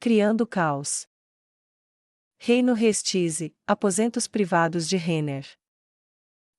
criando caos. Reino Restize, aposentos privados de Renner.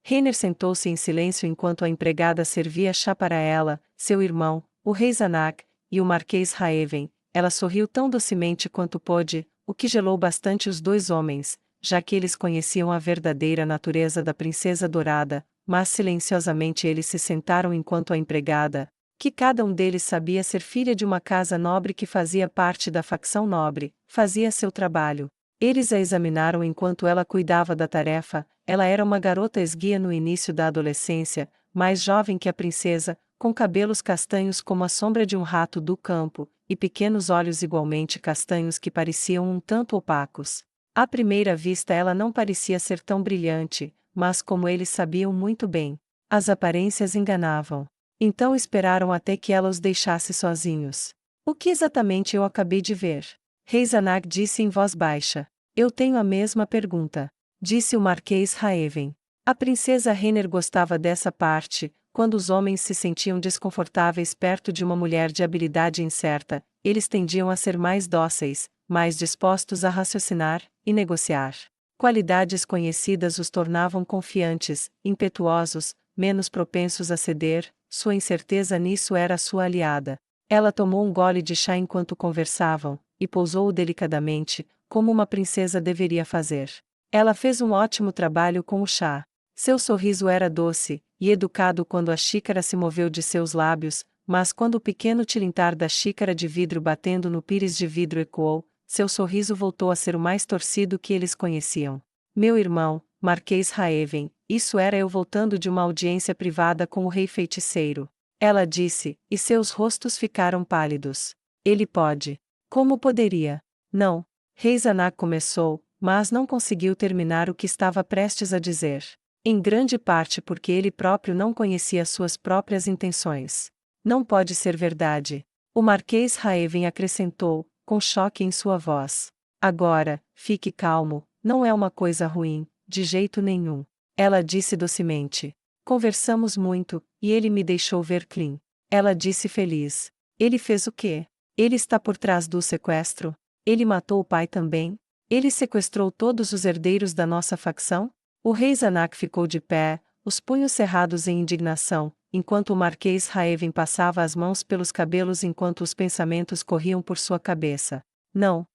Renner sentou-se em silêncio enquanto a empregada servia chá para ela, seu irmão, o rei Zanak, e o marquês Raeven. Ela sorriu tão docemente quanto pôde, o que gelou bastante os dois homens, já que eles conheciam a verdadeira natureza da princesa dourada, mas silenciosamente eles se sentaram enquanto a empregada, que cada um deles sabia ser filha de uma casa nobre que fazia parte da facção nobre, fazia seu trabalho. Eles a examinaram enquanto ela cuidava da tarefa. Ela era uma garota esguia no início da adolescência, mais jovem que a princesa, com cabelos castanhos como a sombra de um rato do campo, e pequenos olhos igualmente castanhos que pareciam um tanto opacos. À primeira vista ela não parecia ser tão brilhante, mas como eles sabiam muito bem, as aparências enganavam. Então esperaram até que ela os deixasse sozinhos. O que exatamente eu acabei de ver? Rei Zanak disse em voz baixa. Eu tenho a mesma pergunta, disse o marquês Raeven. A princesa Renner gostava dessa parte, quando os homens se sentiam desconfortáveis perto de uma mulher de habilidade incerta, eles tendiam a ser mais dóceis, mais dispostos a raciocinar e negociar. Qualidades conhecidas os tornavam confiantes, impetuosos, menos propensos a ceder. Sua incerteza nisso era sua aliada. Ela tomou um gole de chá enquanto conversavam, e pousou-o delicadamente, como uma princesa deveria fazer. Ela fez um ótimo trabalho com o chá. Seu sorriso era doce e educado quando a xícara se moveu de seus lábios, mas quando o pequeno tilintar da xícara de vidro batendo no pires de vidro ecoou, seu sorriso voltou a ser o mais torcido que eles conheciam. Meu irmão, Marquês Raeven, isso era eu voltando de uma audiência privada com o rei feiticeiro. Ela disse, e seus rostos ficaram pálidos. Ele pode. Como poderia? Não. Rei Zanak começou, mas não conseguiu terminar o que estava prestes a dizer. Em grande parte porque ele próprio não conhecia suas próprias intenções. Não pode ser verdade. O marquês Raeven acrescentou, com choque em sua voz. Agora, fique calmo, não é uma coisa ruim, de jeito nenhum. Ela disse docemente. Conversamos muito, e ele me deixou ver Clean. Ela disse feliz. Ele fez o quê? Ele está por trás do sequestro? Ele matou o pai também? Ele sequestrou todos os herdeiros da nossa facção? O rei Zanak ficou de pé, os punhos cerrados em indignação, enquanto o marquês Raeven passava as mãos pelos cabelos enquanto os pensamentos corriam por sua cabeça. Não,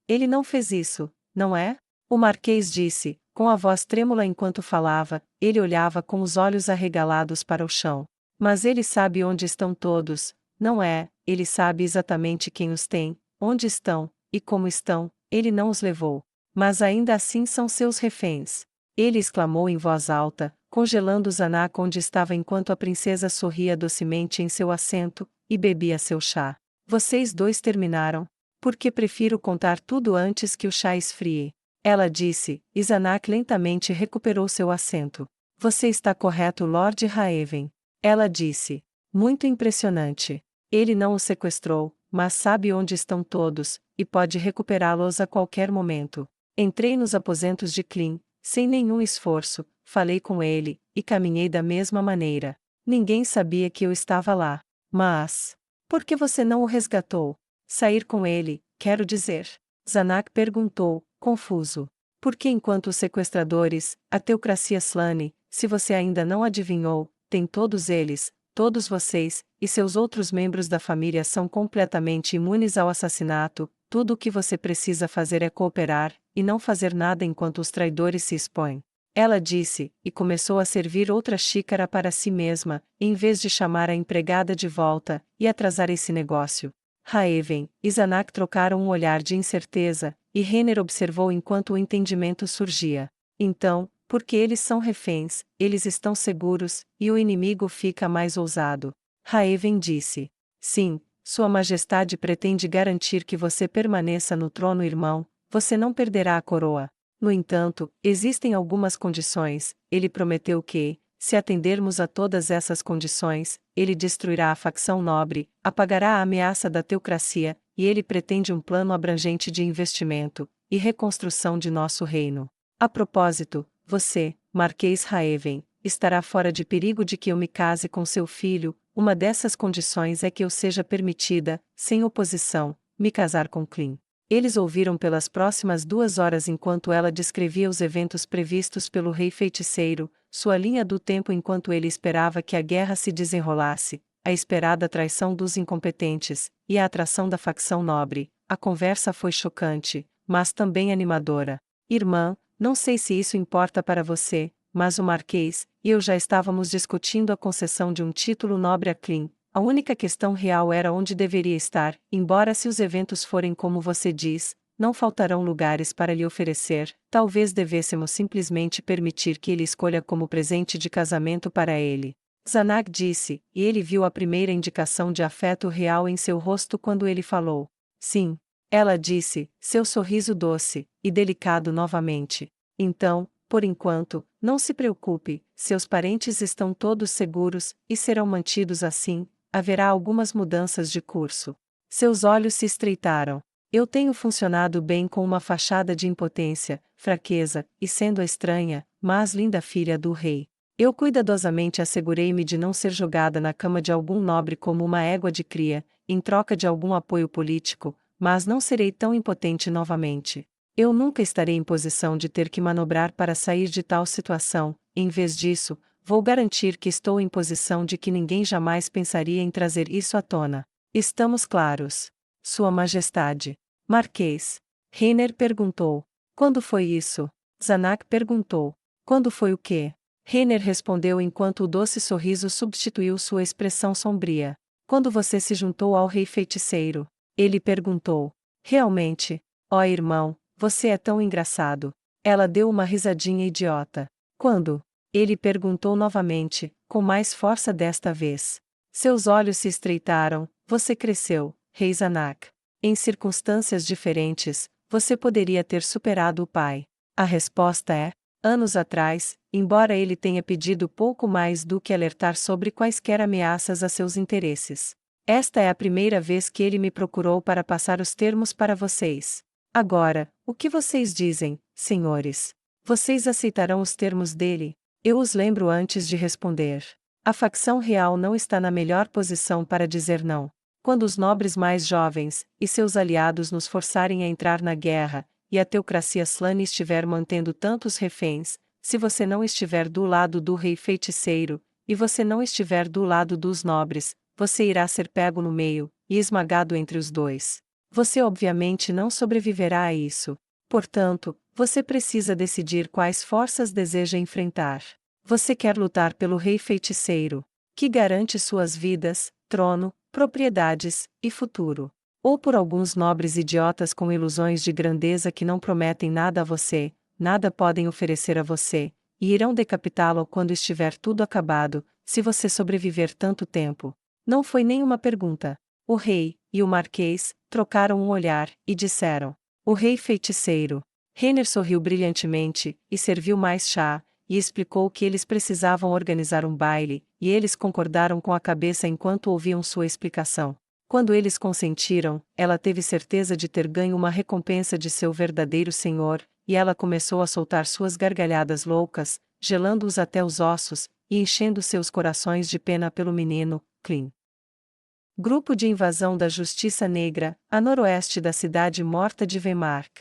ele não fez isso, não é? O marquês disse, com a voz trêmula enquanto falava, ele olhava com os olhos arregalados para o chão. Mas ele sabe onde estão todos, não é? Ele sabe exatamente quem os tem, onde estão, e como estão, ele não os levou. Mas ainda assim são seus reféns. Ele exclamou em voz alta, congelando Zanak onde estava enquanto a princesa sorria docemente em seu assento, e bebia seu chá. Vocês dois terminaram? Porque prefiro contar tudo antes que o chá esfrie. Ela disse, e Zanak lentamente recuperou seu assento. Você está correto, Lord Raeven. Ela disse. Muito impressionante. Ele não os sequestrou, mas sabe onde estão todos, e pode recuperá-los a qualquer momento. Entrei nos aposentos de Clean, sem nenhum esforço, falei com ele, e caminhei da mesma maneira. Ninguém sabia que eu estava lá. Mas... por que você não o resgatou? Sair com ele, quero dizer. Zanak perguntou, confuso. Porque enquanto os sequestradores, a teocracia Slane, se você ainda não adivinhou, tem todos eles, todos vocês, e seus outros membros da família são completamente imunes ao assassinato, tudo o que você precisa fazer é cooperar, e não fazer nada enquanto os traidores se expõem. Ela disse, e começou a servir outra xícara para si mesma, em vez de chamar a empregada de volta, e atrasar esse negócio. Raeven e Zanak trocaram um olhar de incerteza, e Renner observou enquanto o entendimento surgia. Então, porque eles são reféns, eles estão seguros, e o inimigo fica mais ousado. Raeven disse. Sim, Sua Majestade pretende garantir que você permaneça no trono, irmão, você não perderá a coroa. No entanto, existem algumas condições. Ele prometeu que, se atendermos a todas essas condições, ele destruirá a facção nobre, apagará a ameaça da teocracia, e ele pretende um plano abrangente de investimento e reconstrução de nosso reino. A propósito, você, Marquês Raeven, estará fora de perigo de que eu me case com seu filho. Uma dessas condições é que eu seja permitida, sem oposição, me casar com Clem. Eles ouviram pelas próximas 2 horas enquanto ela descrevia os eventos previstos pelo rei feiticeiro, sua linha do tempo enquanto ele esperava que a guerra se desenrolasse, a esperada traição dos incompetentes, e a atração da facção nobre. A conversa foi chocante, mas também animadora. Irmã, não sei se isso importa para você, mas o Marquês e eu já estávamos discutindo a concessão de um título nobre a Clem. A única questão real era onde deveria estar, embora se os eventos forem como você diz, não faltarão lugares para lhe oferecer, talvez devêssemos simplesmente permitir que ele escolha como presente de casamento para ele. Zanak disse, e ele viu a primeira indicação de afeto real em seu rosto quando ele falou. Sim. Ela disse, seu sorriso doce e delicado novamente. Então, por enquanto, não se preocupe, seus parentes estão todos seguros, e serão mantidos assim. Haverá algumas mudanças de curso. Seus olhos se estreitaram. Eu tenho funcionado bem com uma fachada de impotência, fraqueza, e sendo a estranha, mas linda filha do rei. Eu cuidadosamente assegurei-me de não ser jogada na cama de algum nobre como uma égua de cria, em troca de algum apoio político, mas não serei tão impotente novamente. Eu nunca estarei em posição de ter que manobrar para sair de tal situação, em vez disso, vou garantir que estou em posição de que ninguém jamais pensaria em trazer isso à tona. Estamos claros? Sua Majestade. Marquês. Reiner perguntou. Quando foi isso? Zanak perguntou. Quando foi o quê? Reiner respondeu enquanto o doce sorriso substituiu sua expressão sombria. Quando você se juntou ao rei feiticeiro? Ele perguntou. Realmente? Ó irmão, você é tão engraçado. Ela deu uma risadinha idiota. Quando? Ele perguntou novamente, com mais força desta vez. Seus olhos se estreitaram. Você cresceu, rei Zanak. Em circunstâncias diferentes, você poderia ter superado o pai. A resposta é: anos atrás, embora ele tenha pedido pouco mais do que alertar sobre quaisquer ameaças a seus interesses. Esta é a primeira vez que ele me procurou para passar os termos para vocês. Agora, o que vocês dizem, senhores? Vocês aceitarão os termos dele? Eu os lembro antes de responder. A facção real não está na melhor posição para dizer não. Quando os nobres mais jovens e seus aliados nos forçarem a entrar na guerra, e a teocracia Slane estiver mantendo tantos reféns, se você não estiver do lado do rei feiticeiro, e você não estiver do lado dos nobres, você irá ser pego no meio, e esmagado entre os dois. Você obviamente não sobreviverá a isso. Portanto, você precisa decidir quais forças deseja enfrentar. Você quer lutar pelo rei feiticeiro, que garante suas vidas, trono, propriedades e futuro. Ou por alguns nobres idiotas com ilusões de grandeza que não prometem nada a você, nada podem oferecer a você, e irão decapitá-lo quando estiver tudo acabado, se você sobreviver tanto tempo. Não foi nenhuma pergunta. O rei e o marquês trocaram um olhar e disseram: o rei feiticeiro. Reiner sorriu brilhantemente e serviu mais chá, e explicou que eles precisavam organizar um baile, e eles concordaram com a cabeça enquanto ouviam sua explicação. Quando eles consentiram, ela teve certeza de ter ganho uma recompensa de seu verdadeiro senhor, e ela começou a soltar suas gargalhadas loucas, gelando-os até os ossos, e enchendo seus corações de pena pelo menino, Clem. Grupo de invasão da Justiça Negra, a noroeste da cidade morta de Vemark.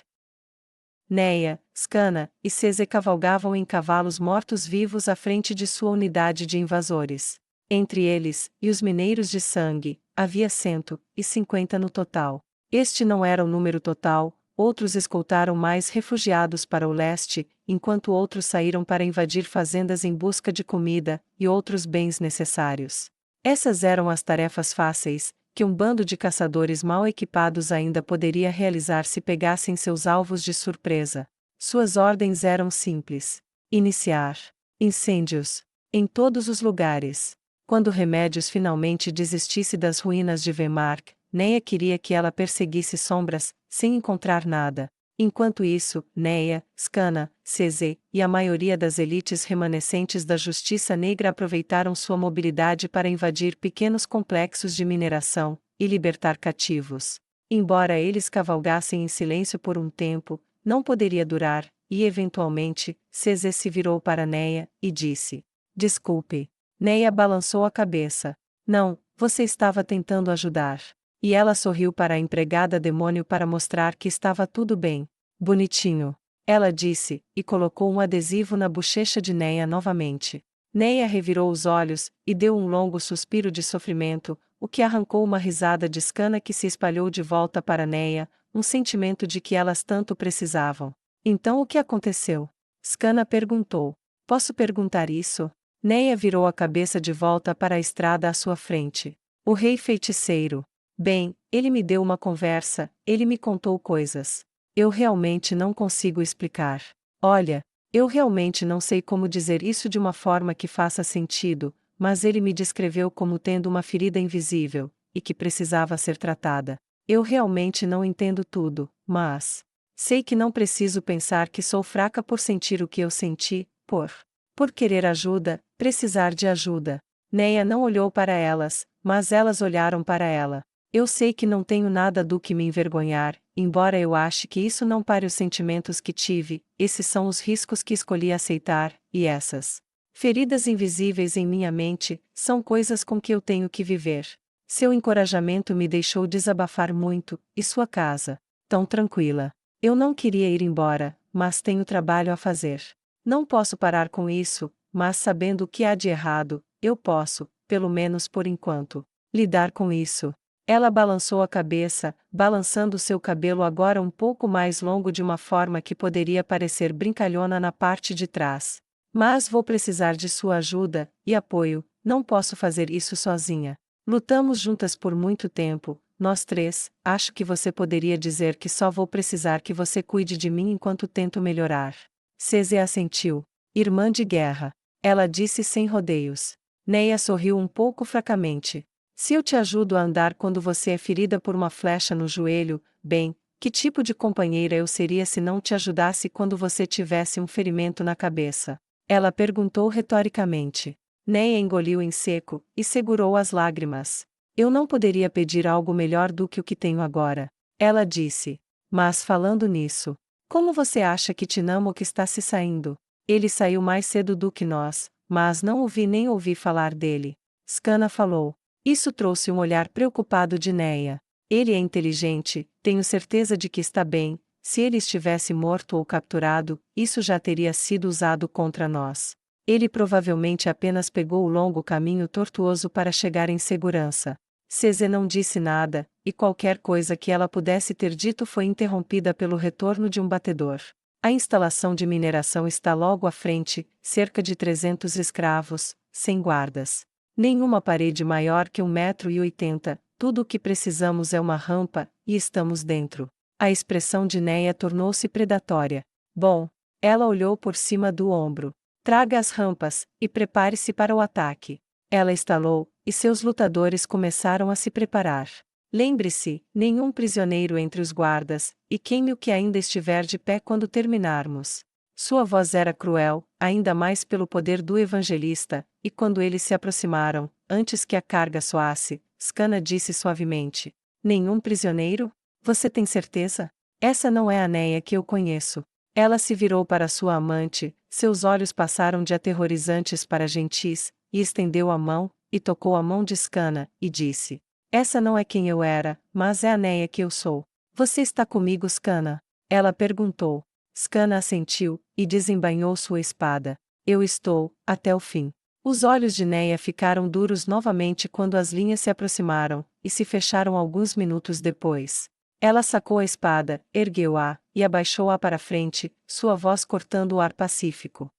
Neia, Skana e Cese cavalgavam em cavalos mortos-vivos à frente de sua unidade de invasores. Entre eles, e os mineiros de sangue, havia 150 no total. Este não era o número total, outros escoltaram mais refugiados para o leste, enquanto outros saíram para invadir fazendas em busca de comida e outros bens necessários. Essas eram as tarefas fáceis, que um bando de caçadores mal equipados ainda poderia realizar se pegassem seus alvos de surpresa. Suas ordens eram simples: iniciar incêndios em todos os lugares. Quando Remédios finalmente desistisse das ruínas de Vemark, Neia queria que ela perseguisse sombras, sem encontrar nada. Enquanto isso, Neia, Skana, Cese e a maioria das elites remanescentes da Justiça Negra aproveitaram sua mobilidade para invadir pequenos complexos de mineração e libertar cativos. Embora eles cavalgassem em silêncio por um tempo, não poderia durar, e eventualmente, Cese se virou para Neia e disse: desculpe. Neia balançou a cabeça. Não, você estava tentando ajudar. E ela sorriu para a empregada demônio para mostrar que estava tudo bem. Bonitinho. Ela disse, e colocou um adesivo na bochecha de Neia novamente. Neia revirou os olhos, e deu um longo suspiro de sofrimento, o que arrancou uma risada de Scanna que se espalhou de volta para Neia, um sentimento de que elas tanto precisavam. Então o que aconteceu? Scanna perguntou. Posso perguntar isso? Neia virou a cabeça de volta para a estrada à sua frente. O rei feiticeiro. Bem, ele me deu uma conversa, ele me contou coisas. Eu realmente não consigo explicar. Olha, eu realmente não sei como dizer isso de uma forma que faça sentido, mas ele me descreveu como tendo uma ferida invisível, e que precisava ser tratada. Eu realmente não entendo tudo, mas sei que não preciso pensar que sou fraca por sentir o que eu senti, por querer ajuda, precisar de ajuda. Neia não olhou para elas, mas elas olharam para ela. Eu sei que não tenho nada do que me envergonhar, embora eu ache que isso não pare os sentimentos que tive, esses são os riscos que escolhi aceitar, e essas feridas invisíveis em minha mente, são coisas com que eu tenho que viver. Seu encorajamento me deixou desabafar muito, e sua casa, tão tranquila. Eu não queria ir embora, mas tenho trabalho a fazer. Não posso parar com isso, mas sabendo o que há de errado, eu posso, pelo menos por enquanto, lidar com isso. Ela balançou a cabeça, balançando seu cabelo agora um pouco mais longo de uma forma que poderia parecer brincalhona na parte de trás. Mas vou precisar de sua ajuda e apoio, não posso fazer isso sozinha. Lutamos juntas por muito tempo, nós três, acho que você poderia dizer que só vou precisar que você cuide de mim enquanto tento melhorar. Ceze assentiu. Irmã de guerra. Ela disse sem rodeios. Neia sorriu um pouco fracamente. Se eu te ajudo a andar quando você é ferida por uma flecha no joelho, bem, que tipo de companheira eu seria se não te ajudasse quando você tivesse um ferimento na cabeça? Ela perguntou retoricamente. Neia engoliu em seco, e segurou as lágrimas. Eu não poderia pedir algo melhor do que o que tenho agora. Ela disse. Mas falando nisso, como você acha que Tinamo que está se saindo? Ele saiu mais cedo do que nós, mas não ouvi nem ouvi falar dele. Scanna falou. Isso trouxe um olhar preocupado de Neia. Ele é inteligente, tenho certeza de que está bem. Se ele estivesse morto ou capturado, isso já teria sido usado contra nós. Ele provavelmente apenas pegou o longo caminho tortuoso para chegar em segurança. Ceze não disse nada, e qualquer coisa que ela pudesse ter dito foi interrompida pelo retorno de um batedor. A instalação de mineração está logo à frente, cerca de 300 escravos, sem guardas. Nenhuma parede maior que 1,80 m, tudo o que precisamos é uma rampa, e estamos dentro. A expressão de Neia tornou-se predatória. Bom, ela olhou por cima do ombro. Traga as rampas, e prepare-se para o ataque. Ela estalou, e seus lutadores começaram a se preparar. Lembre-se, nenhum prisioneiro entre os guardas, e queime o que ainda estiver de pé quando terminarmos. Sua voz era cruel, ainda mais pelo poder do evangelista, e quando eles se aproximaram, antes que a carga soasse, Scanna disse suavemente: Nenhum prisioneiro? Você tem certeza? Essa não é a Neia que eu conheço. Ela se virou para sua amante, seus olhos passaram de aterrorizantes para gentis, e estendeu a mão, e tocou a mão de Scanna, e disse: Essa não é quem eu era, mas é a Neia que eu sou. Você está comigo, Scanna? Ela perguntou. Scanna assentiu, e desembainhou sua espada. Eu estou, até o fim. Os olhos de Neia ficaram duros novamente quando as linhas se aproximaram, e se fecharam alguns minutos depois. Ela sacou a espada, ergueu-a, e abaixou-a para frente, sua voz cortando o ar pacífico.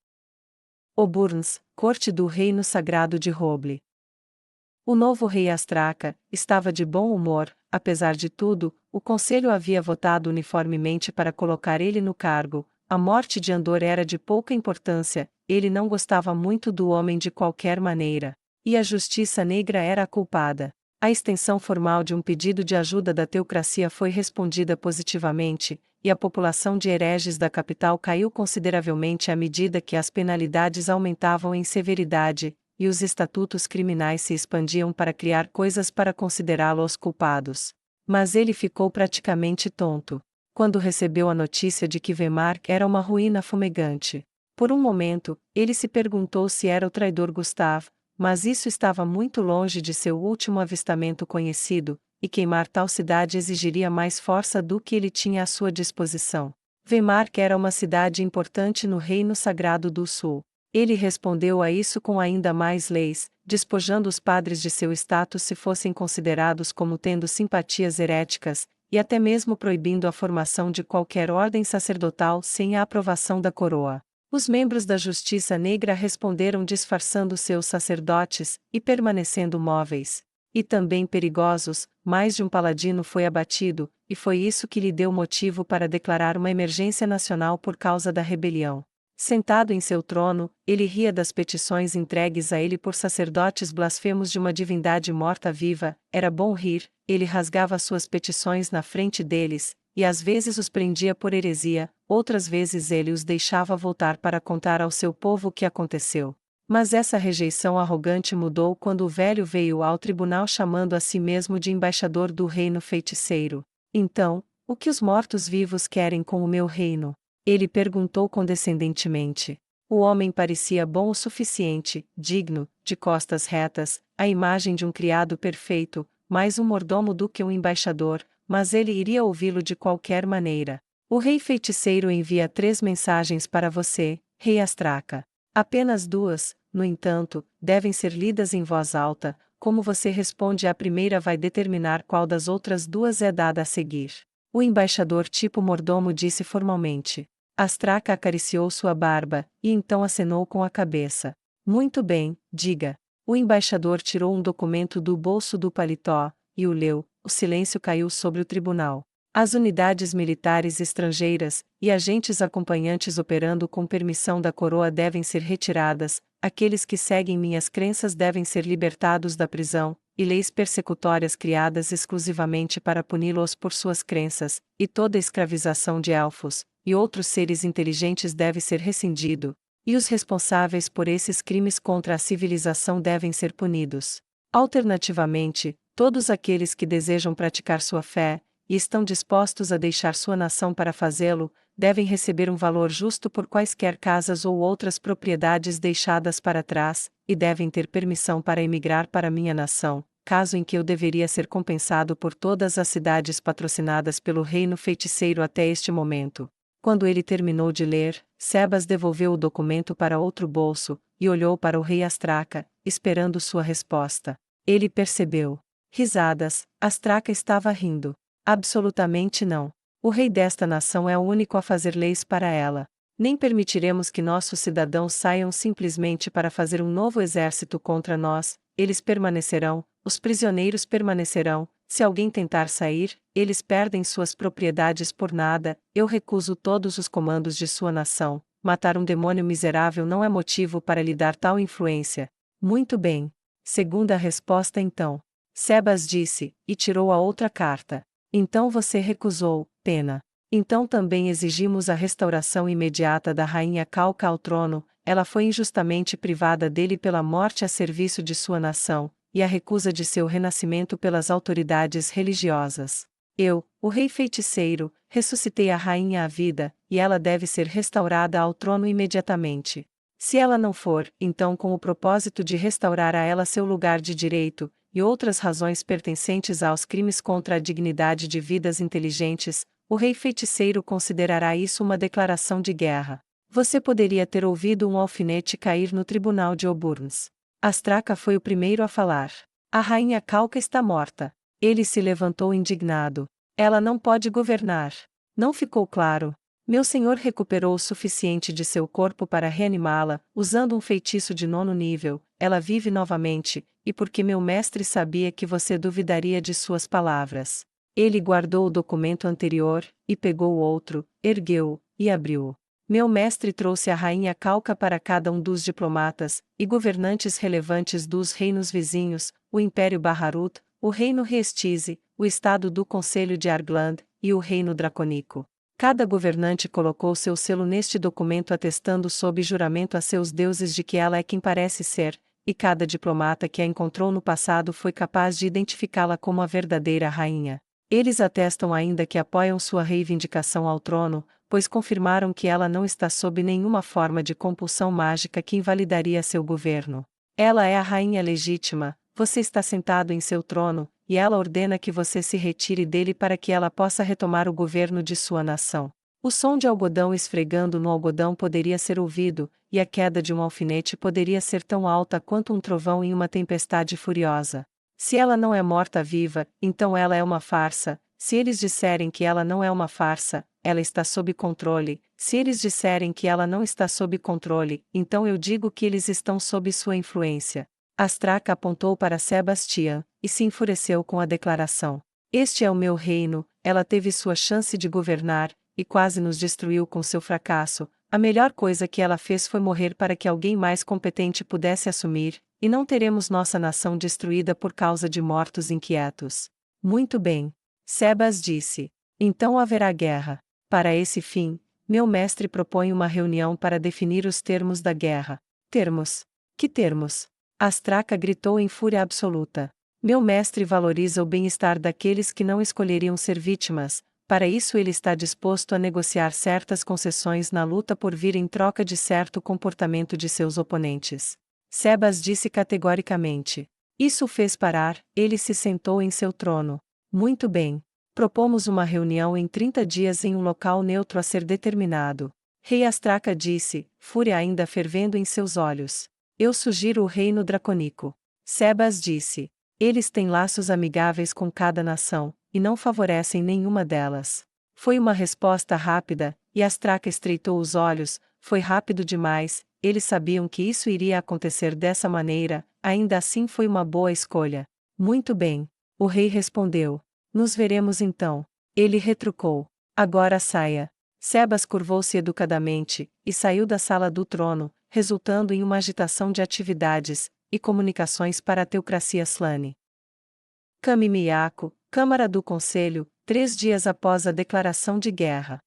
Oburns, corte do reino sagrado de Roble. O novo rei Astraca estava de bom humor, apesar de tudo, o conselho havia votado uniformemente para colocar ele no cargo. A morte de Andor era de pouca importância, ele não gostava muito do homem de qualquer maneira. E a justiça negra era a culpada. A extensão formal de um pedido de ajuda da teocracia foi respondida positivamente, e a população de hereges da capital caiu consideravelmente à medida que as penalidades aumentavam em severidade, e os estatutos criminais se expandiam para criar coisas para considerá-los culpados. Mas ele ficou praticamente tonto quando recebeu a notícia de que Vemark era uma ruína fumegante. Por um momento, ele se perguntou se era o traidor Gustav, mas isso estava muito longe de seu último avistamento conhecido, e queimar tal cidade exigiria mais força do que ele tinha à sua disposição. Weimar era uma cidade importante no Reino Sagrado do Sul. Ele respondeu a isso com ainda mais leis, despojando os padres de seu status se fossem considerados como tendo simpatias heréticas, e até mesmo proibindo a formação de qualquer ordem sacerdotal sem a aprovação da coroa. Os membros da Justiça Negra responderam disfarçando seus sacerdotes, e permanecendo móveis. E também perigosos, mais de um paladino foi abatido, e foi isso que lhe deu motivo para declarar uma emergência nacional por causa da rebelião. Sentado em seu trono, ele ria das petições entregues a ele por sacerdotes blasfemos de uma divindade morta-viva. Era bom rir, ele rasgava suas petições na frente deles, e às vezes os prendia por heresia, outras vezes ele os deixava voltar para contar ao seu povo o que aconteceu. Mas essa rejeição arrogante mudou quando o velho veio ao tribunal chamando a si mesmo de embaixador do reino feiticeiro. Então, o que os mortos-vivos querem com o meu reino? Ele perguntou condescendentemente. O homem parecia bom o suficiente, digno, de costas retas, a imagem de um criado perfeito, mais um mordomo do que um embaixador, mas ele iria ouvi-lo de qualquer maneira. O rei feiticeiro envia 3 mensagens para você, rei Astraca. Apenas 2, no entanto, devem ser lidas em voz alta. Como você responde à primeira vai determinar qual das outras 2 é dada a seguir. O embaixador tipo mordomo disse formalmente. Astraca acariciou sua barba, e então acenou com a cabeça. Muito bem, diga. O embaixador tirou um documento do bolso do paletó, e o leu. O silêncio caiu sobre o tribunal. As unidades militares estrangeiras, e agentes acompanhantes operando com permissão da coroa devem ser retiradas, aqueles que seguem minhas crenças devem ser libertados da prisão, e leis persecutórias criadas exclusivamente para puni-los por suas crenças, e toda escravização de elfos, e outros seres inteligentes deve ser rescindido, e os responsáveis por esses crimes contra a civilização devem ser punidos. Alternativamente, todos aqueles que desejam praticar sua fé, e estão dispostos a deixar sua nação para fazê-lo, devem receber um valor justo por quaisquer casas ou outras propriedades deixadas para trás, e devem ter permissão para emigrar para minha nação, caso em que eu deveria ser compensado por todas as cidades patrocinadas pelo reino feiticeiro até este momento. Quando ele terminou de ler, Sebas devolveu o documento para outro bolso, e olhou para o rei Astraca, esperando sua resposta. Ele percebeu. Risadas, Astraca estava rindo. Absolutamente não. O rei desta nação é o único a fazer leis para ela. Nem permitiremos que nossos cidadãos saiam simplesmente para fazer um novo exército contra nós, eles permanecerão, os prisioneiros permanecerão. Se alguém tentar sair, eles perdem suas propriedades por nada. Eu recuso todos os comandos de sua nação. Matar um demônio miserável não é motivo para lhe dar tal influência. Muito bem. Segunda resposta então. Sebas disse, e tirou a outra carta. Então você recusou, pena. Então também exigimos a restauração imediata da rainha Calca ao trono. Ela foi injustamente privada dele pela morte a serviço de sua nação, e a recusa de seu renascimento pelas autoridades religiosas. Eu, o rei feiticeiro, ressuscitei a rainha à vida, e ela deve ser restaurada ao trono imediatamente. Se ela não for, então com o propósito de restaurar a ela seu lugar de direito, e outras razões pertencentes aos crimes contra a dignidade de vidas inteligentes, o rei feiticeiro considerará isso uma declaração de guerra. Você poderia ter ouvido um alfinete cair no tribunal de Oburns. Astraca foi o primeiro a falar. A rainha Calca está morta. Ele se levantou indignado. Ela não pode governar. Não ficou claro. Meu senhor recuperou o suficiente de seu corpo para reanimá-la, usando um feitiço de 9º nível. Ela vive novamente, e porque meu mestre sabia que você duvidaria de suas palavras. Ele guardou o documento anterior, e pegou o outro, ergueu-o, e abriu-o. Meu mestre trouxe a rainha Calca para cada um dos diplomatas, e governantes relevantes dos reinos vizinhos, o Império Baharut, o Reino Restize, o Estado do Conselho de Argland, e o Reino Dracônico. Cada governante colocou seu selo neste documento atestando sob juramento a seus deuses de que ela é quem parece ser, e cada diplomata que a encontrou no passado foi capaz de identificá-la como a verdadeira rainha. Eles atestam ainda que apoiam sua reivindicação ao trono, pois confirmaram que ela não está sob nenhuma forma de compulsão mágica que invalidaria seu governo. Ela é a rainha legítima, você está sentado em seu trono, e ela ordena que você se retire dele para que ela possa retomar o governo de sua nação. O som de algodão esfregando no algodão poderia ser ouvido, e a queda de um alfinete poderia ser tão alta quanto um trovão em uma tempestade furiosa. Se ela não é morta-viva, então ela é uma farsa. Se eles disserem que ela não é uma farsa, ela está sob controle. Se eles disserem que ela não está sob controle, então eu digo que eles estão sob sua influência. Astraca apontou para Sebastião, e se enfureceu com a declaração. Este é o meu reino. Ela teve sua chance de governar, e quase nos destruiu com seu fracasso. A melhor coisa que ela fez foi morrer para que alguém mais competente pudesse assumir, e não teremos nossa nação destruída por causa de mortos inquietos. Muito bem. Sebas disse. Então haverá guerra. Para esse fim, meu mestre propõe uma reunião para definir os termos da guerra. Termos? Que termos? Astraca gritou em fúria absoluta. Meu mestre valoriza o bem-estar daqueles que não escolheriam ser vítimas. Para isso ele está disposto a negociar certas concessões na luta por vir em troca de certo comportamento de seus oponentes. Sebas disse categoricamente. Isso o fez parar, ele se sentou em seu trono. Muito bem. Propomos uma reunião em 30 dias em um local neutro a ser determinado. Rei Astraca disse, fúria ainda fervendo em seus olhos. Eu sugiro o reino dracônico. Sebas disse. Eles têm laços amigáveis com cada nação, e não favorecem nenhuma delas. Foi uma resposta rápida, e Astraca estreitou os olhos. Foi rápido demais, eles sabiam que isso iria acontecer dessa maneira, ainda assim foi uma boa escolha. Muito bem. O rei respondeu. Nos veremos então. Ele retrucou. Agora saia. Sebas curvou-se educadamente, e saiu da sala do trono, resultando em uma agitação de atividades e comunicações para a teocracia Slane. Camimiaco, Câmara do Conselho, 3 dias após a declaração de guerra.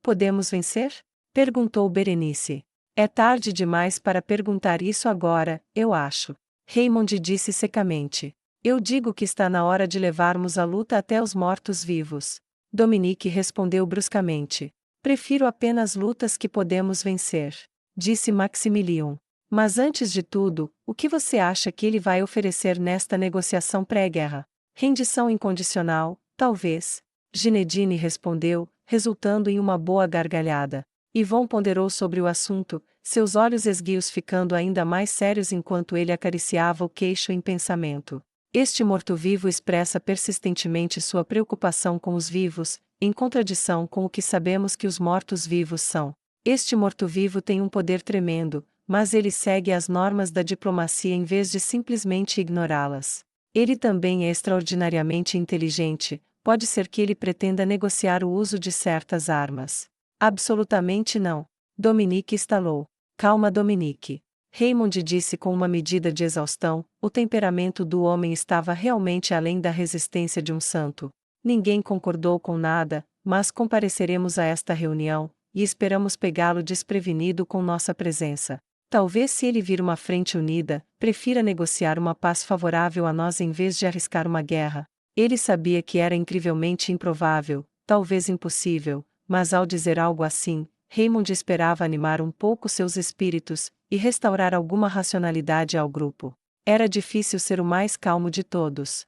Podemos vencer? Perguntou Berenice. É tarde demais para perguntar isso agora, eu acho. Raymond disse secamente. Eu digo que está na hora de levarmos a luta até os mortos-vivos. Dominique respondeu bruscamente. Prefiro apenas lutas que podemos vencer. Disse Maximilian. Mas antes de tudo, o que você acha que ele vai oferecer nesta negociação pré-guerra? Rendição incondicional, talvez. Ginedine respondeu, resultando em uma boa gargalhada. Yvon ponderou sobre o assunto, seus olhos esguios ficando ainda mais sérios enquanto ele acariciava o queixo em pensamento. Este morto-vivo expressa persistentemente sua preocupação com os vivos, em contradição com o que sabemos que os mortos-vivos são. Este morto-vivo tem um poder tremendo, mas ele segue as normas da diplomacia em vez de simplesmente ignorá-las. Ele também é extraordinariamente inteligente, pode ser que ele pretenda negociar o uso de certas armas. Absolutamente não. Dominique estalou. Calma, Dominique. Raymond disse com uma medida de exaustão, o temperamento do homem estava realmente além da resistência de um santo. Ninguém concordou com nada, mas compareceremos a esta reunião, e esperamos pegá-lo desprevenido com nossa presença. Talvez se ele vir uma frente unida, prefira negociar uma paz favorável a nós em vez de arriscar uma guerra. Ele sabia que era incrivelmente improvável, talvez impossível, mas ao dizer algo assim, Raymond esperava animar um pouco seus espíritos, e restaurar alguma racionalidade ao grupo. Era difícil ser o mais calmo de todos.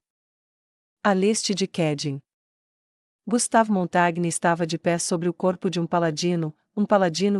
A leste de Kedin. Gustave Montagne estava de pé sobre o corpo de um paladino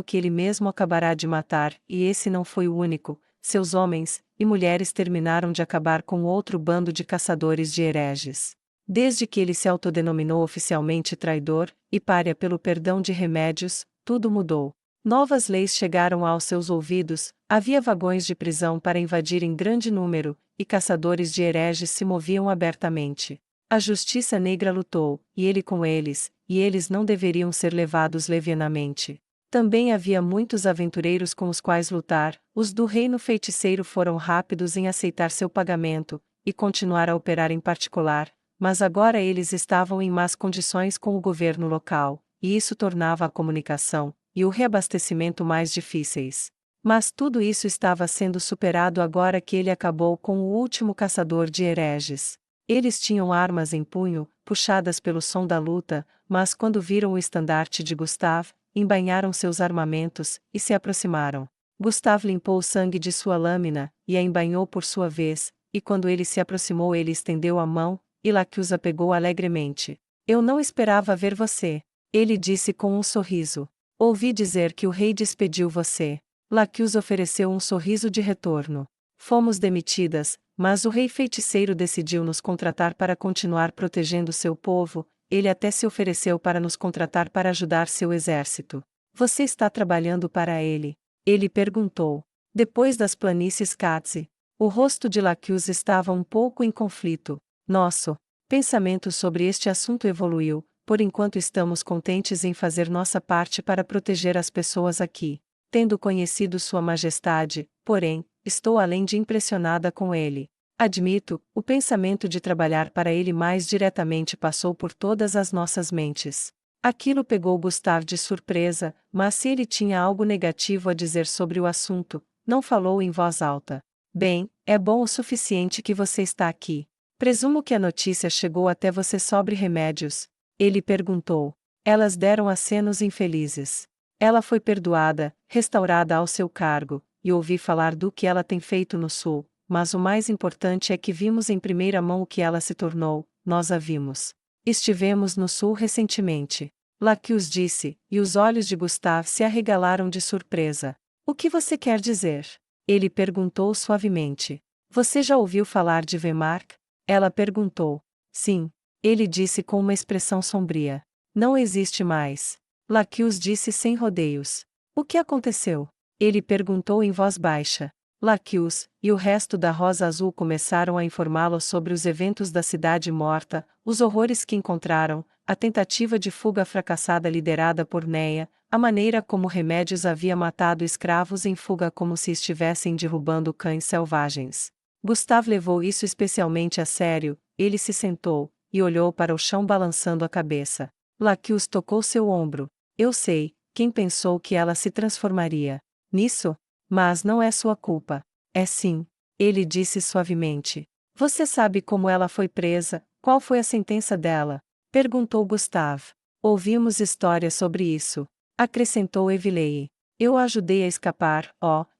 que ele mesmo acabará de matar, e esse não foi o único. Seus homens e mulheres terminaram de acabar com outro bando de caçadores de hereges. Desde que ele se autodenominou oficialmente traidor e pária pelo perdão de remédios, tudo mudou. Novas leis chegaram aos seus ouvidos, havia vagões de prisão para invadir em grande número, e caçadores de hereges se moviam abertamente. A justiça negra lutou, e ele com eles, e eles não deveriam ser levados levianamente. Também havia muitos aventureiros com os quais lutar, os do reino feiticeiro foram rápidos em aceitar seu pagamento, e continuar a operar em particular, mas agora eles estavam em más condições com o governo local, e isso tornava a comunicação e o reabastecimento mais difíceis. Mas tudo isso estava sendo superado agora que ele acabou com o último caçador de hereges. Eles tinham armas em punho, puxadas pelo som da luta, mas quando viram o estandarte de Gustave, embainharam seus armamentos e se aproximaram. Gustave limpou o sangue de sua lâmina e a embainhou por sua vez, e quando ele se aproximou ele estendeu a mão, e Laquius a pegou alegremente. Eu não esperava ver você. Ele disse com um sorriso. Ouvi dizer que o rei despediu você. Laquius ofereceu um sorriso de retorno. Fomos demitidas, mas o rei feiticeiro decidiu nos contratar para continuar protegendo seu povo, ele até se ofereceu para nos contratar para ajudar seu exército. Você está trabalhando para ele? Ele perguntou. Depois das planícies Katze, o rosto de Laquius estava um pouco em conflito. Nosso pensamento sobre este assunto evoluiu. Por enquanto estamos contentes em fazer nossa parte para proteger as pessoas aqui. Tendo conhecido Sua Majestade, porém, estou além de impressionada com ele. Admito, o pensamento de trabalhar para ele mais diretamente passou por todas as nossas mentes. Aquilo pegou Gustave de surpresa, mas se ele tinha algo negativo a dizer sobre o assunto, não falou em voz alta. Bem, é bom o suficiente que você está aqui. Presumo que a notícia chegou até você sobre remédios. Ele perguntou. Elas deram acenos infelizes. Ela foi perdoada, restaurada ao seu cargo, e ouvi falar do que ela tem feito no Sul, mas o mais importante é que vimos em primeira mão o que ela se tornou, nós a vimos. Estivemos no Sul recentemente. Laquius disse, e os olhos de Gustave se arregalaram de surpresa. O que você quer dizer? Ele perguntou suavemente. Você já ouviu falar de Wehrmacht? Ela perguntou. Sim. Ele disse com uma expressão sombria. Não existe mais. Laquius disse sem rodeios. O que aconteceu? Ele perguntou em voz baixa. Laquius, e o resto da Rosa Azul começaram a informá-lo sobre os eventos da cidade morta, os horrores que encontraram, a tentativa de fuga fracassada liderada por Neia, a maneira como Remédios havia matado escravos em fuga como se estivessem derrubando cães selvagens. Gustave levou isso especialmente a sério, ele se sentou, e olhou para o chão balançando a cabeça. Laquius tocou seu ombro. Eu sei, quem pensou que ela se transformaria nisso? Mas não é sua culpa. É sim. Ele disse suavemente. Você sabe como ela foi presa, qual foi a sentença dela? Perguntou Gustave. Ouvimos histórias sobre isso. Acrescentou Evilei. Eu a ajudei a escapar,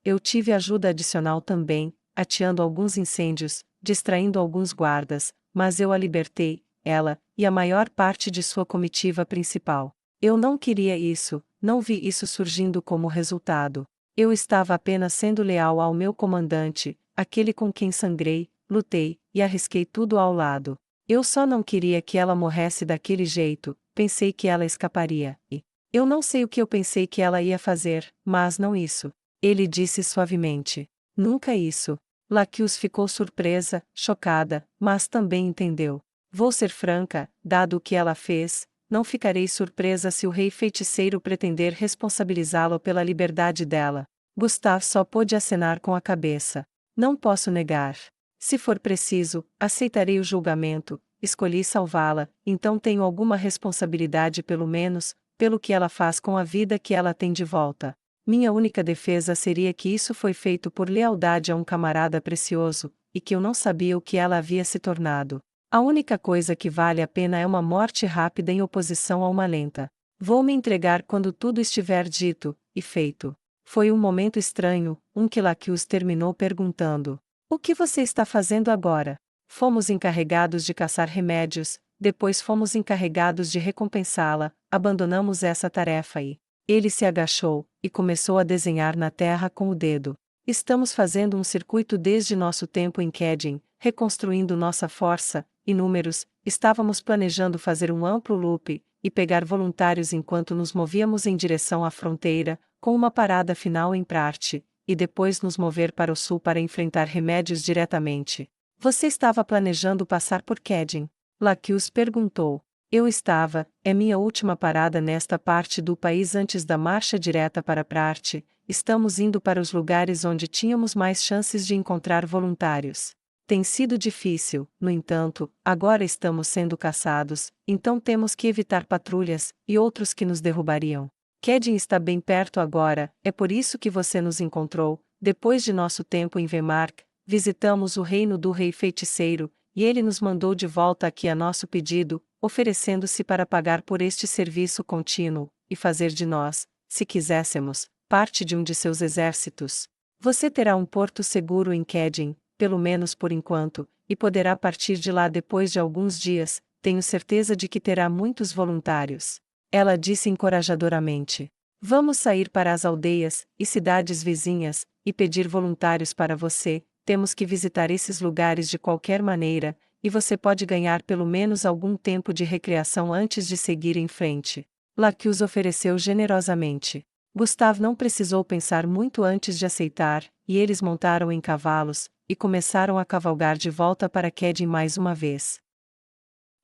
eu tive ajuda adicional também, ateando alguns incêndios, distraindo alguns guardas, mas eu a libertei, ela, e a maior parte de sua comitiva principal. Eu não queria isso, não vi isso surgindo como resultado. Eu estava apenas sendo leal ao meu comandante, aquele com quem sangrei, lutei, e arrisquei tudo ao lado. Eu só não queria que ela morresse daquele jeito, pensei que ela escaparia, e... Eu não sei o que eu pensei que ela ia fazer, mas não isso. Ele disse suavemente. Nunca isso. Laquius ficou surpresa, chocada, mas também entendeu. Vou ser franca, dado o que ela fez, não ficarei surpresa se o rei feiticeiro pretender responsabilizá-lo pela liberdade dela. Gustave só pôde acenar com a cabeça. Não posso negar. Se for preciso, aceitarei o julgamento, escolhi salvá-la, então tenho alguma responsabilidade pelo menos, pelo que ela faz com a vida que ela tem de volta. Minha única defesa seria que isso foi feito por lealdade a um camarada precioso, e que eu não sabia o que ela havia se tornado. A única coisa que vale a pena é uma morte rápida em oposição a uma lenta. Vou me entregar quando tudo estiver dito e feito. Foi um momento estranho, que Laquius terminou perguntando. O que você está fazendo agora? Fomos encarregados de caçar remédios, depois fomos encarregados de recompensá-la, abandonamos essa tarefa e... Ele se agachou, e começou a desenhar na terra com o dedo. Estamos fazendo um circuito desde nosso tempo em Kedin, reconstruindo nossa força e números, estávamos planejando fazer um amplo loop, e pegar voluntários enquanto nos movíamos em direção à fronteira, com uma parada final em Prarte, e depois nos mover para o sul para enfrentar Remédios diretamente. Você estava planejando passar por Kedin? Laquius perguntou. Eu estava, é minha última parada nesta parte do país antes da marcha direta para Prarte, estamos indo para os lugares onde tínhamos mais chances de encontrar voluntários. Tem sido difícil, no entanto, agora estamos sendo caçados, então temos que evitar patrulhas, e outros que nos derrubariam. Kedin está bem perto agora, é por isso que você nos encontrou. Depois de nosso tempo em Wehrmacht, visitamos o reino do rei feiticeiro, e ele nos mandou de volta aqui a nosso pedido, oferecendo-se para pagar por este serviço contínuo, e fazer de nós, se quiséssemos, parte de um de seus exércitos. Você terá um porto seguro em Kedin, pelo menos por enquanto, e poderá partir de lá depois de alguns dias. Tenho certeza de que terá muitos voluntários. Ela disse encorajadoramente. Vamos sair para as aldeias e cidades vizinhas e pedir voluntários para você. Temos que visitar esses lugares de qualquer maneira, e você pode ganhar pelo menos algum tempo de recreação antes de seguir em frente. Lacuse ofereceu generosamente. Gustave não precisou pensar muito antes de aceitar, e eles montaram em cavalos e começaram a cavalgar de volta para Kedin mais uma vez.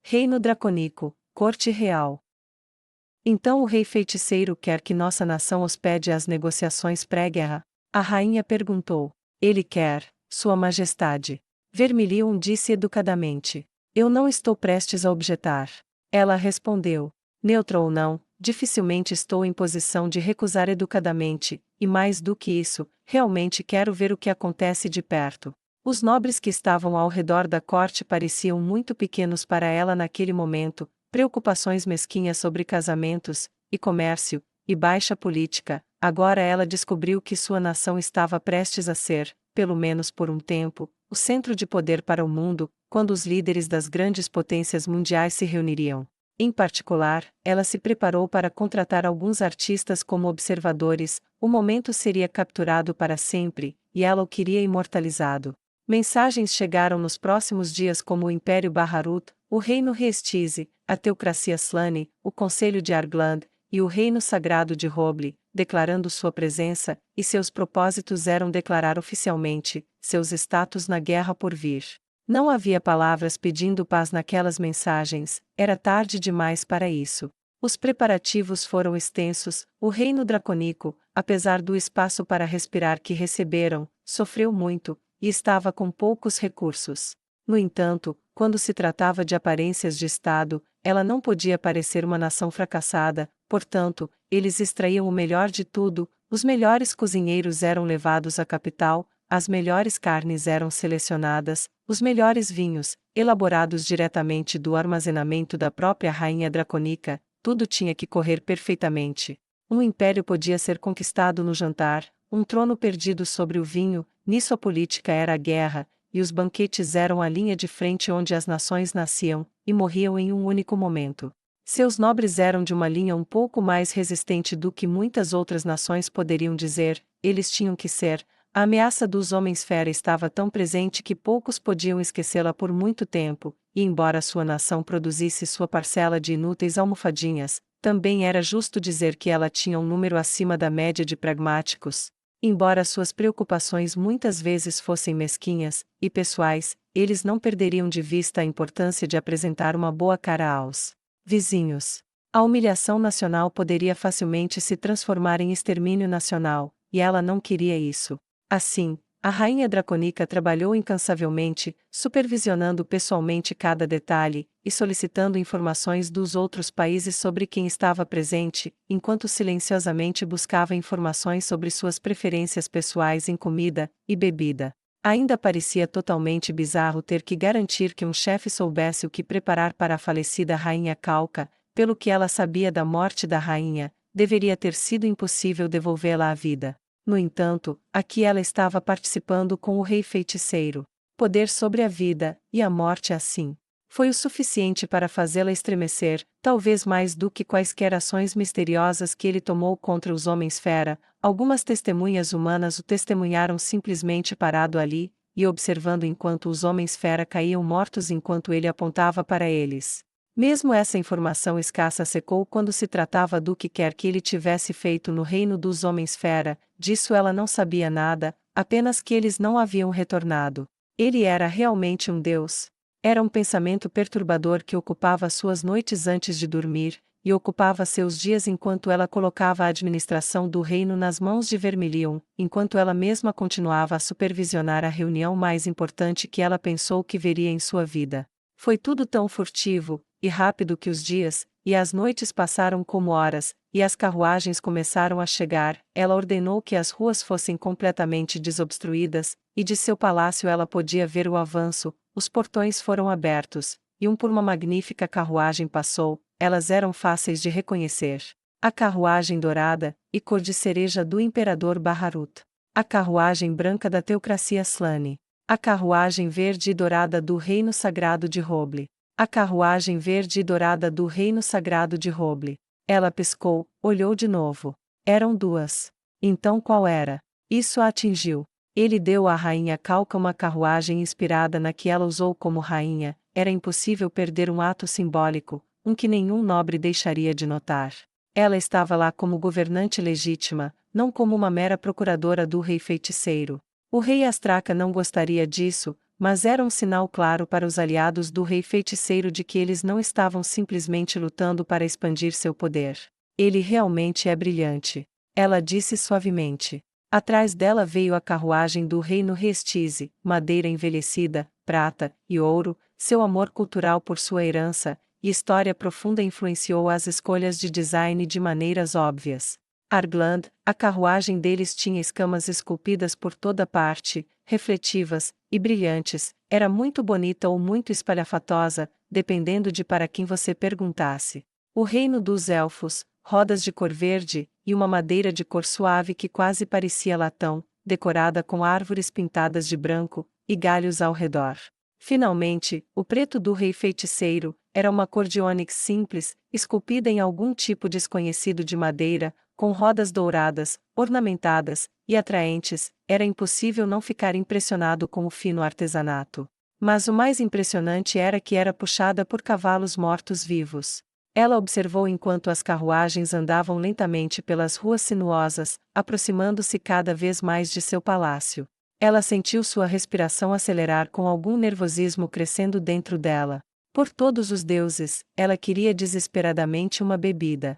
Reino Dracônico, Corte Real. Então o rei feiticeiro quer que nossa nação hospede as negociações pré-guerra? A rainha perguntou. Ele quer, Sua Majestade. Vermilion disse educadamente. Eu não estou prestes a objetar. Ela respondeu. Neutra ou não, dificilmente estou em posição de recusar educadamente, e mais do que isso, realmente quero ver o que acontece de perto. Os nobres que estavam ao redor da corte pareciam muito pequenos para ela naquele momento, preocupações mesquinhas sobre casamentos, e comércio, e baixa política. Agora ela descobriu que sua nação estava prestes a ser, pelo menos por um tempo, o centro de poder para o mundo, quando os líderes das grandes potências mundiais se reuniriam. Em particular, ela se preparou para contratar alguns artistas como observadores. O momento seria capturado para sempre, e ela o queria imortalizado. Mensagens chegaram nos próximos dias como o Império Baharut, o Reino Restize, a Teocracia Slane, o Conselho de Argland, e o Reino Sagrado de Roble, declarando sua presença, e seus propósitos eram declarar oficialmente seus status na guerra por vir. Não havia palavras pedindo paz naquelas mensagens, era tarde demais para isso. Os preparativos foram extensos, o Reino Dracônico, apesar do espaço para respirar que receberam, sofreu muito, e estava com poucos recursos. No entanto, quando se tratava de aparências de Estado, ela não podia parecer uma nação fracassada, portanto, eles extraíam o melhor de tudo, os melhores cozinheiros eram levados à capital, as melhores carnes eram selecionadas, os melhores vinhos, elaborados diretamente do armazenamento da própria rainha dracônica, tudo tinha que correr perfeitamente. Um império podia ser conquistado no jantar, um trono perdido sobre o vinho, nisso a política era a guerra, e os banquetes eram a linha de frente onde as nações nasciam e morriam em um único momento. Seus nobres eram de uma linha um pouco mais resistente do que muitas outras nações poderiam dizer, eles tinham que ser. A ameaça dos homens-fera estava tão presente que poucos podiam esquecê-la por muito tempo, e embora sua nação produzisse sua parcela de inúteis almofadinhas, também era justo dizer que ela tinha um número acima da média de pragmáticos. Embora suas preocupações muitas vezes fossem mesquinhas e pessoais, eles não perderiam de vista a importância de apresentar uma boa cara aos vizinhos. A humilhação nacional poderia facilmente se transformar em extermínio nacional, e ela não queria isso. Assim, a rainha dracônica trabalhou incansavelmente, supervisionando pessoalmente cada detalhe, e solicitando informações dos outros países sobre quem estava presente, enquanto silenciosamente buscava informações sobre suas preferências pessoais em comida e bebida. Ainda parecia totalmente bizarro ter que garantir que um chefe soubesse o que preparar para a falecida rainha Calca, pelo que ela sabia da morte da rainha, deveria ter sido impossível devolvê-la à vida. No entanto, aqui ela estava participando com o rei feiticeiro. Poder sobre a vida e a morte assim. Foi o suficiente para fazê-la estremecer, talvez mais do que quaisquer ações misteriosas que ele tomou contra os homens-fera. Algumas testemunhas humanas o testemunharam simplesmente parado ali, e observando enquanto os homens-fera caíam mortos enquanto ele apontava para eles. Mesmo essa informação escassa secou quando se tratava do que quer que ele tivesse feito no reino dos homens-fera, disso ela não sabia nada, apenas que eles não haviam retornado. Ele era realmente um deus. Era um pensamento perturbador que ocupava suas noites antes de dormir, e ocupava seus dias enquanto ela colocava a administração do reino nas mãos de Vermilion, enquanto ela mesma continuava a supervisionar a reunião mais importante que ela pensou que veria em sua vida. Foi tudo tão furtivo e rápido que os dias e as noites passaram como horas, e as carruagens começaram a chegar. Ela ordenou que as ruas fossem completamente desobstruídas, e de seu palácio ela podia ver o avanço. Os portões foram abertos, e por uma magnífica carruagem passou. Elas eram fáceis de reconhecer. A carruagem dourada e cor de cereja do imperador Baharut. A carruagem branca da Teocracia Slane. A carruagem verde e dourada do reino sagrado de Roble. A carruagem verde e dourada do reino sagrado de Roble. Ela piscou, olhou de novo. Eram duas. Então qual era? Isso a atingiu. Ele deu à rainha Calca uma carruagem inspirada na que ela usou como rainha. Era impossível perder um ato simbólico, um que nenhum nobre deixaria de notar. Ela estava lá como governante legítima, não como uma mera procuradora do rei feiticeiro. O rei Astraca não gostaria disso, mas era um sinal claro para os aliados do rei feiticeiro de que eles não estavam simplesmente lutando para expandir seu poder. Ele realmente é brilhante. Ela disse suavemente. Atrás dela veio a carruagem do reino Restize, madeira envelhecida, prata e ouro. Seu amor cultural por sua herança e história profunda influenciou as escolhas de design de maneiras óbvias. Argland, a carruagem deles tinha escamas esculpidas por toda parte, refletivas e brilhantes, era muito bonita ou muito espalhafatosa, dependendo de para quem você perguntasse. O reino dos elfos, rodas de cor verde, e uma madeira de cor suave que quase parecia latão, decorada com árvores pintadas de branco, e galhos ao redor. Finalmente, o preto do rei feiticeiro, era uma cor de ônix simples, esculpida em algum tipo desconhecido de madeira, com rodas douradas, ornamentadas e atraentes. Era impossível não ficar impressionado com o fino artesanato. Mas o mais impressionante era que era puxada por cavalos mortos-vivos. Ela observou enquanto as carruagens andavam lentamente pelas ruas sinuosas, aproximando-se cada vez mais de seu palácio. Ela sentiu sua respiração acelerar com algum nervosismo crescendo dentro dela. Por todos os deuses, ela queria desesperadamente uma bebida.